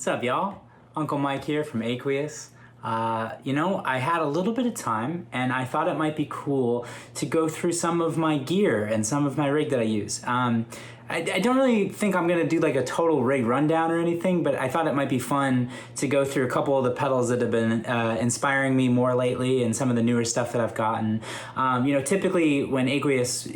What's up, y'all? Uncle Mike here from Aqueous. I had a little bit of time and I thought it might be cool to go through some of my gear and some of my rig that I use. I don't really think I'm gonna do like a total rig rundown or anything, but I thought it might be fun to go through a couple of the pedals that have been inspiring me more lately and some of the newer stuff that I've gotten. Typically when Aqueous,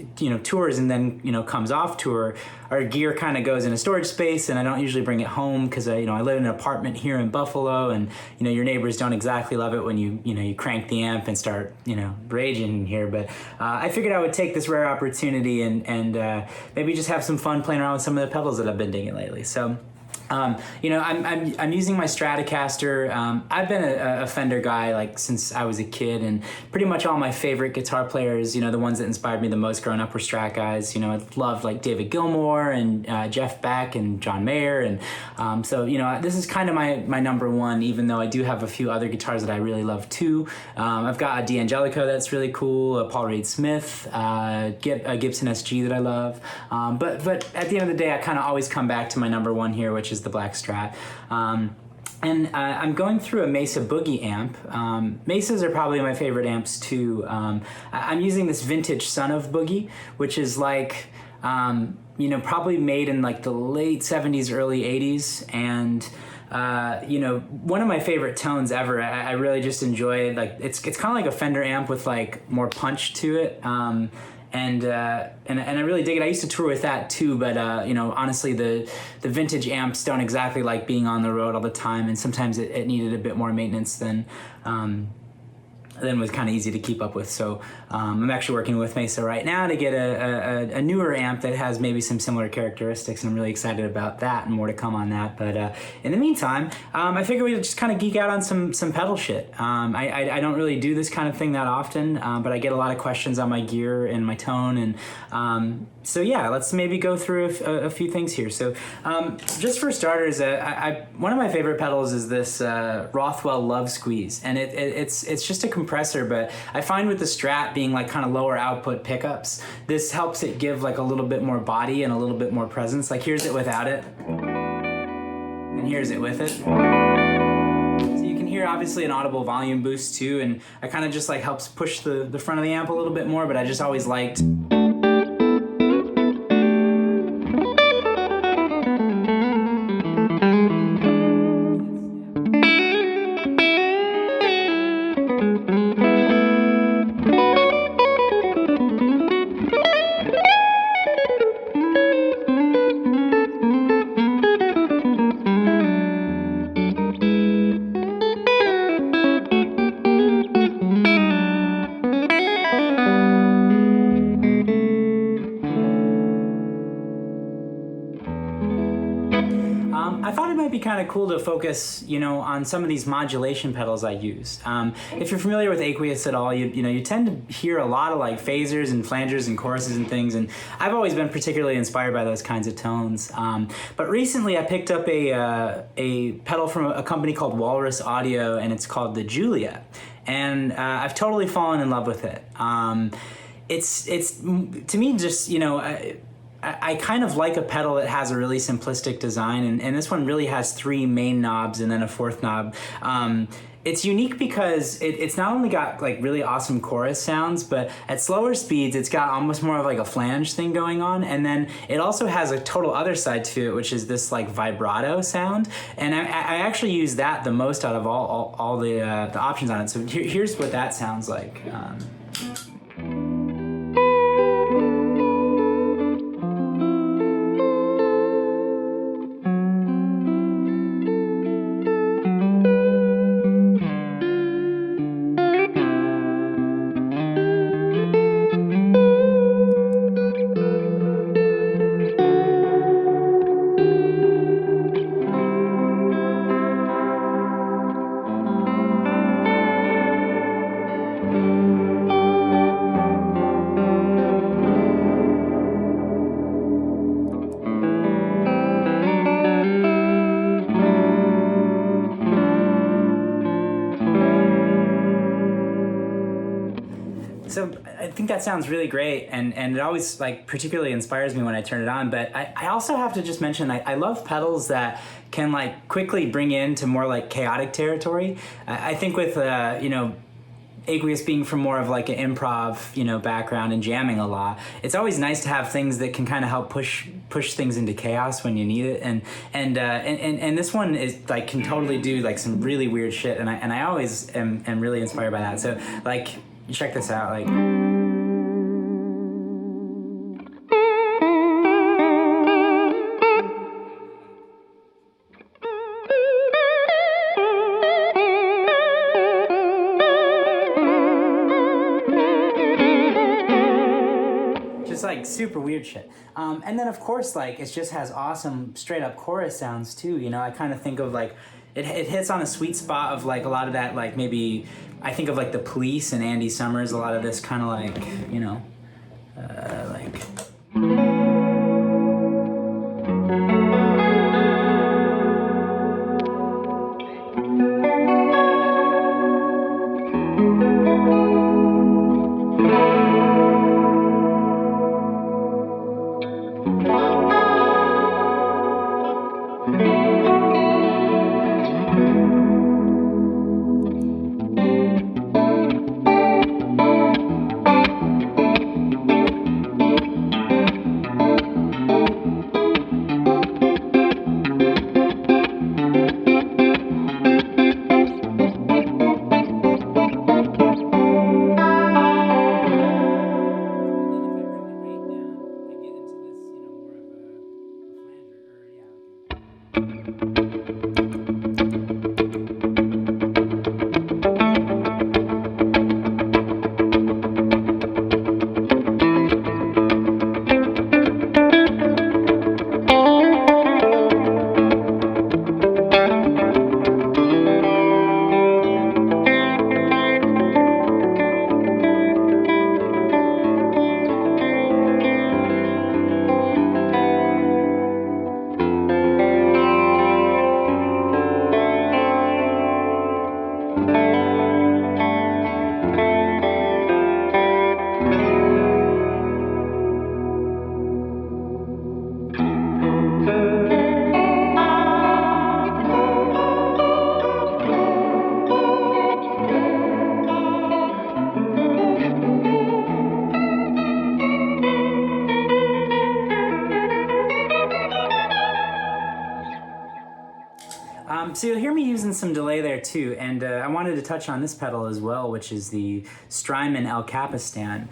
tours and then, comes off tour, our gear kind of goes in a storage space and I don't usually bring it home because I live in an apartment here in Buffalo and, your neighbors don't exactly love it when you crank the amp and start, raging in here. But I figured I would take this rare opportunity and maybe just have some fun playing around with some of the pedals that I've been digging lately. So, I'm using my Stratocaster. I've been a Fender guy like since I was a kid, and pretty much all my favorite guitar players, the ones that inspired me the most growing up were Strat guys. I loved like David Gilmour and Jeff Beck and John Mayer, and this is kind of my number one. Even though I do have a few other guitars that I really love too. I've got a D'Angelico that's really cool, a Paul Reed Smith, a Gibson SG that I love. But at the end of the day, I kind of always come back to my number one here, which is the Black Strat. I'm going through a Mesa Boogie amp. Mesas are probably my favorite amps too. I'm using this vintage Son of Boogie, which is like, probably made in like the late 70s, early 80s. And one of my favorite tones ever. I really just enjoy it. Like it's kind of like a Fender amp with like more punch to it. And I really dig it. I used to tour with that too, but honestly, the vintage amps don't exactly like being on the road all the time, and sometimes it needed a bit more maintenance than was kind of easy to keep up with. So I'm actually working with Mesa right now to get a newer amp that has maybe some similar characteristics, and I'm really excited about that and more to come on that. But in the meantime, I figured we'd just kind of geek out on some pedal shit. I don't really do this kind of thing that often, but I get a lot of questions on my gear and my tone, and so yeah, let's maybe go through a few things here. So just for starters, one of my favorite pedals is this Rothwell Love Squeeze, and it's just a compressor, but I find with the Strat being like kind of lower output pickups, this helps it give like a little bit more body and a little bit more presence. Like here's it without it, and here's it with it. So you can hear obviously an audible volume boost too, and I kind of just like helps push the front of the amp a little bit more, but I just always liked kind of cool to focus, on some of these modulation pedals I use. If you're familiar with Aqueous at all, you tend to hear a lot of like phasers and flangers and choruses and things, and I've always been particularly inspired by those kinds of tones. But recently I picked up a pedal from a company called Walrus Audio, and it's called the Julia, and I've totally fallen in love with it. It's to me just, I kind of like a pedal that has a really simplistic design, and this one really has 3 main knobs and then a 4th knob. It's unique because it's not only got like really awesome chorus sounds, but at slower speeds it's got almost more of like a flange thing going on, and then it also has a total other side to it, which is this like vibrato sound, and I actually use that the most out of all the options on it. So here's what that sounds like. So I think that sounds really great, and it always like particularly inspires me when I turn it on. But I also have to just mention I love pedals that can like quickly bring into more like chaotic territory. I think with you know, Aqueous being from more of like an improv, you know, background and jamming a lot, it's always nice to have things that can kind of help push things into chaos when you need it. And this one is like can totally do like some really weird shit, and I always am really inspired by that. So like, check this out, like. Like super weird shit, and then of course like it just has awesome straight up chorus sounds too. You know, I kind of think of like it hits on a sweet spot of like a lot of that, like maybe I think of like the Police and Andy Summers, a lot of this kind of like, you know, like. So you'll hear me using some delay there too, and I wanted to touch on this pedal as well, which is the Strymon El Capistan.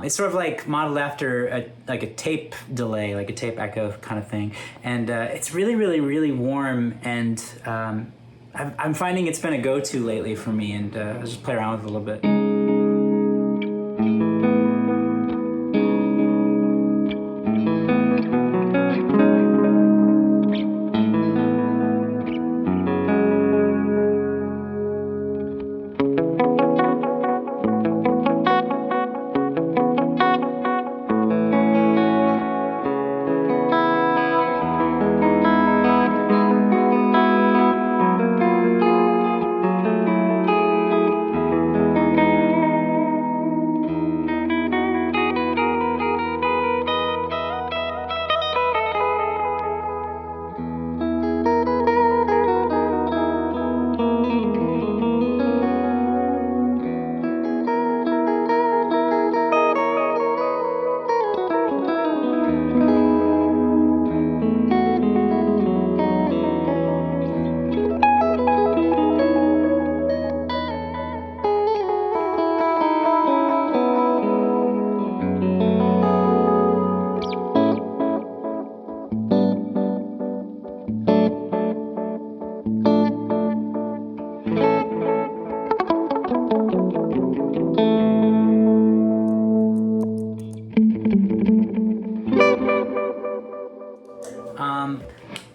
It's sort of like modeled after a tape delay, like a tape echo kind of thing, and it's really, really, really warm, and I'm finding it's been a go-to lately for me, and I'll just play around with it a little bit.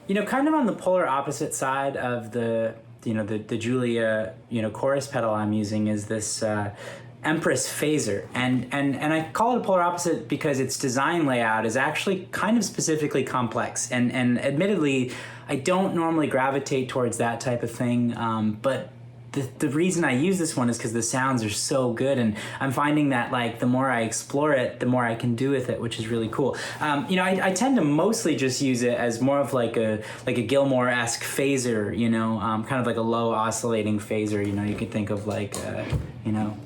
You know, kind of on the polar opposite side of the Julia, chorus pedal I'm using is this Empress phaser, and I call it a polar opposite because its design layout is actually kind of specifically complex, and admittedly I don't normally gravitate towards that type of thing, but the reason I use this one is because the sounds are so good, and I'm finding that like the more I explore it, the more I can do with it, which is really cool. You know, I tend to mostly just use it as more of like a Gilmore-esque phaser, you know, kind of like a low oscillating phaser. You know, you could think of like, you know.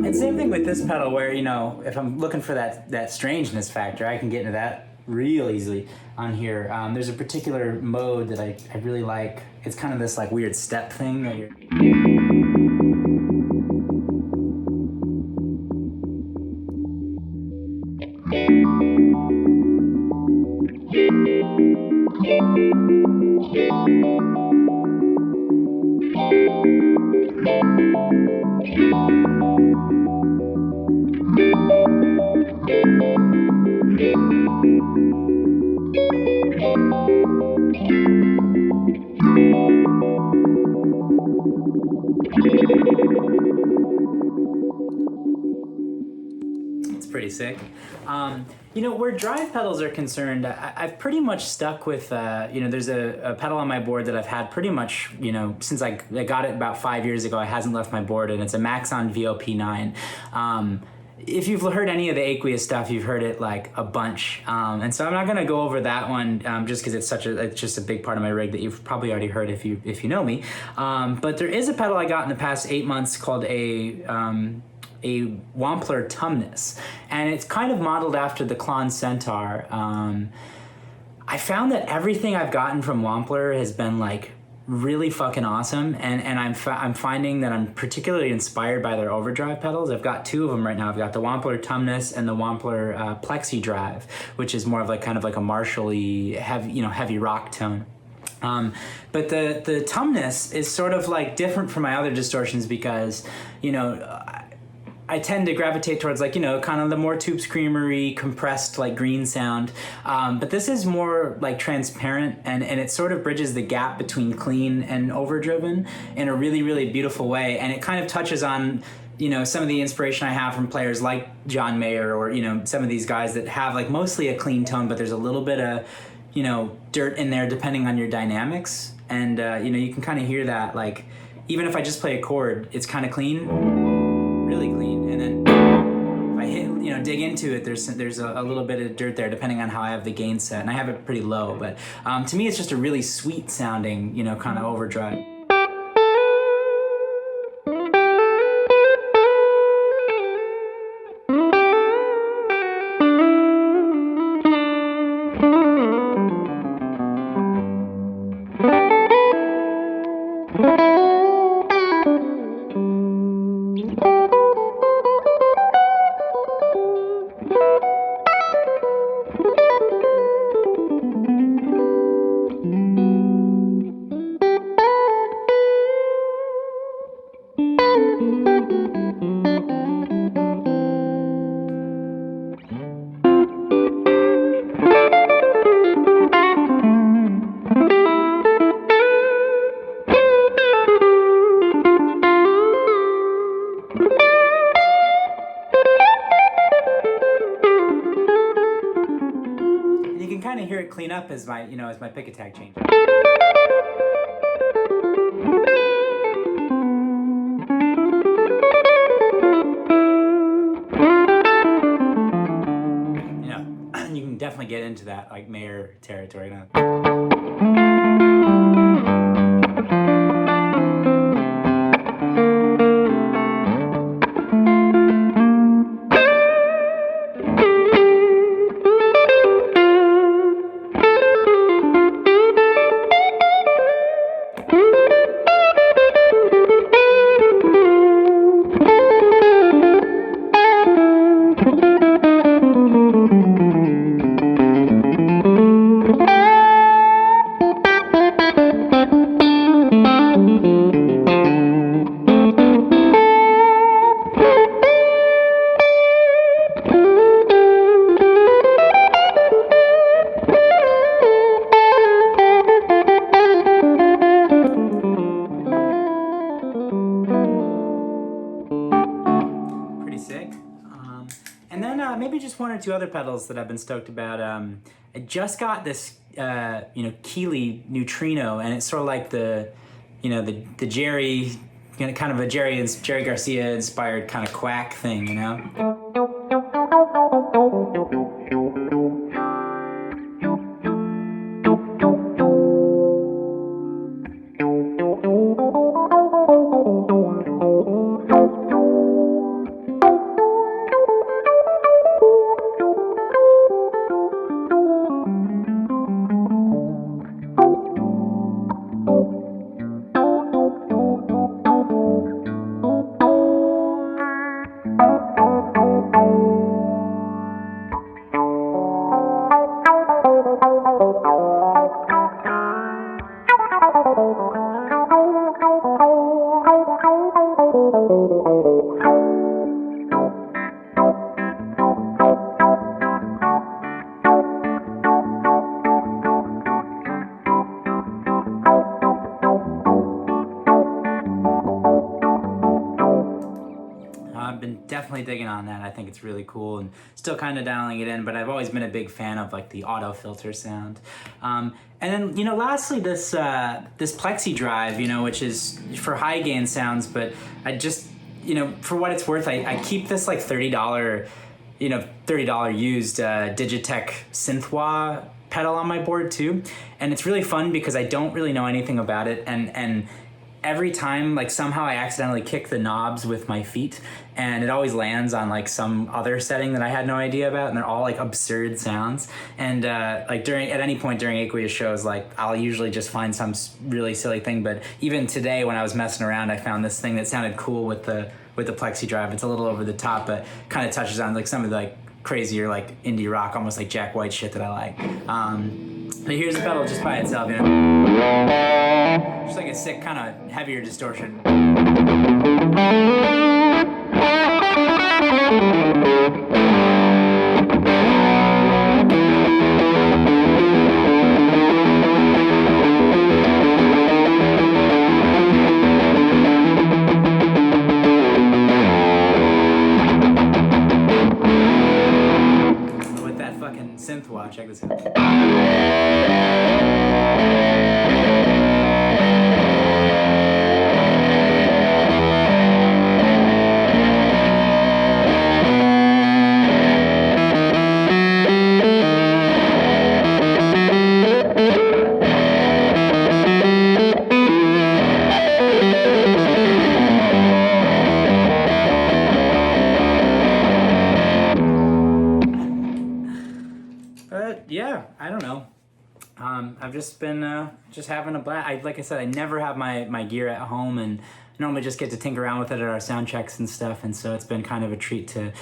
And same thing with this pedal where, you know, if I'm looking for that strangeness factor, I can get into that real easily on here. There's a particular mode that I really like. It's kind of this like weird step thing that you're... Pretty sick. You know, where drive pedals are concerned, I've pretty much stuck with, you know, there's a pedal on my board that I've had pretty much, you know, since I got it about 5 years ago. It hasn't left my board, and it's a Maxon VOP9. If you've heard any of the aqueous stuff, you've heard it like a bunch. And so I'm not gonna go over that one just because it's just a big part of my rig that you've probably already heard if you know me. But there is a pedal I got in the past 8 months called a Wampler TUMNUS, and it's kind of modeled after the Klon Centaur. I found that everything I've gotten from Wampler has been like really fucking awesome, and I'm finding that I'm particularly inspired by their overdrive pedals. I've got two of them right now. I've got the Wampler TUMNUS and the Wampler Plexi Drive, which is more of like kind of like a Marshall-y heavy rock tone. But the TUMNUS is sort of like different from my other distortions because, you know, I tend to gravitate towards like, you know, kind of the more tube screamery, compressed like green sound. But this is more like transparent, and it sort of bridges the gap between clean and overdriven in a really, really beautiful way. And it kind of touches on, you know, some of the inspiration I have from players like John Mayer, or, you know, some of these guys that have like mostly a clean tone, but there's a little bit of, you know, dirt in there depending on your dynamics. And, you know, you can kind of hear that, like, even if I just play a chord, it's kind of clean. Really clean, and then if I hit, you know, dig into it, there's a little bit of dirt there depending on how I have the gain set, and I have it pretty low, but to me it's just a really sweet sounding, you know, kind of overdrive. Clean up as my, you know, as my pick attack changes. definitely get into that like Mayer territory now. Maybe just one or two other pedals that I've been stoked about. I just got this, Keeley Neutrino, and it's sort of like the Jerry, kind of a Jerry Garcia inspired kind of quack thing, you know. Definitely digging on that. I think it's really cool and still kind of dialing it in, but I've always been a big fan of like the auto filter sound. And then, lastly, this plexi drive, which is for high gain sounds, but I just, for what it's worth, I keep this like $30 used Digitech synth wah pedal on my board too. And it's really fun because I don't really know anything about it, and every time, like, somehow I accidentally kick the knobs with my feet, and it always lands on like some other setting that I had no idea about, and they're all like absurd sounds. And at any point during Aqueous shows, like, I'll usually just find some really silly thing. But even today, when I was messing around, I found this thing that sounded cool with the plexi drive. It's a little over the top, but kind of touches on like some of the like crazier like indie rock, almost like Jack White shit that I like. But here's the pedal just by itself, just like a sick kind of heavier distortion. With that fucking synth wah, check this out. Yeah, I don't know. I've just been just having a blast. Like I said, I never have my gear at home, and normally just get to tinker around with it at our sound checks and stuff. And so it's been kind of a treat to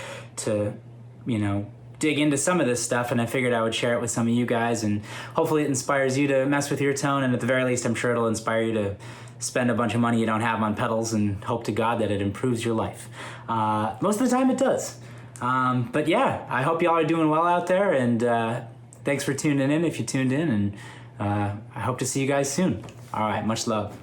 dig into some of this stuff. And I figured I would share it with some of you guys, and hopefully it inspires you to mess with your tone. And at the very least, I'm sure it'll inspire you to spend a bunch of money you don't have on pedals, and hope to God that it improves your life. Most of the time, it does. But yeah, I hope y'all are doing well out there, and thanks for tuning in if you tuned in, and I hope to see you guys soon. All right, much love.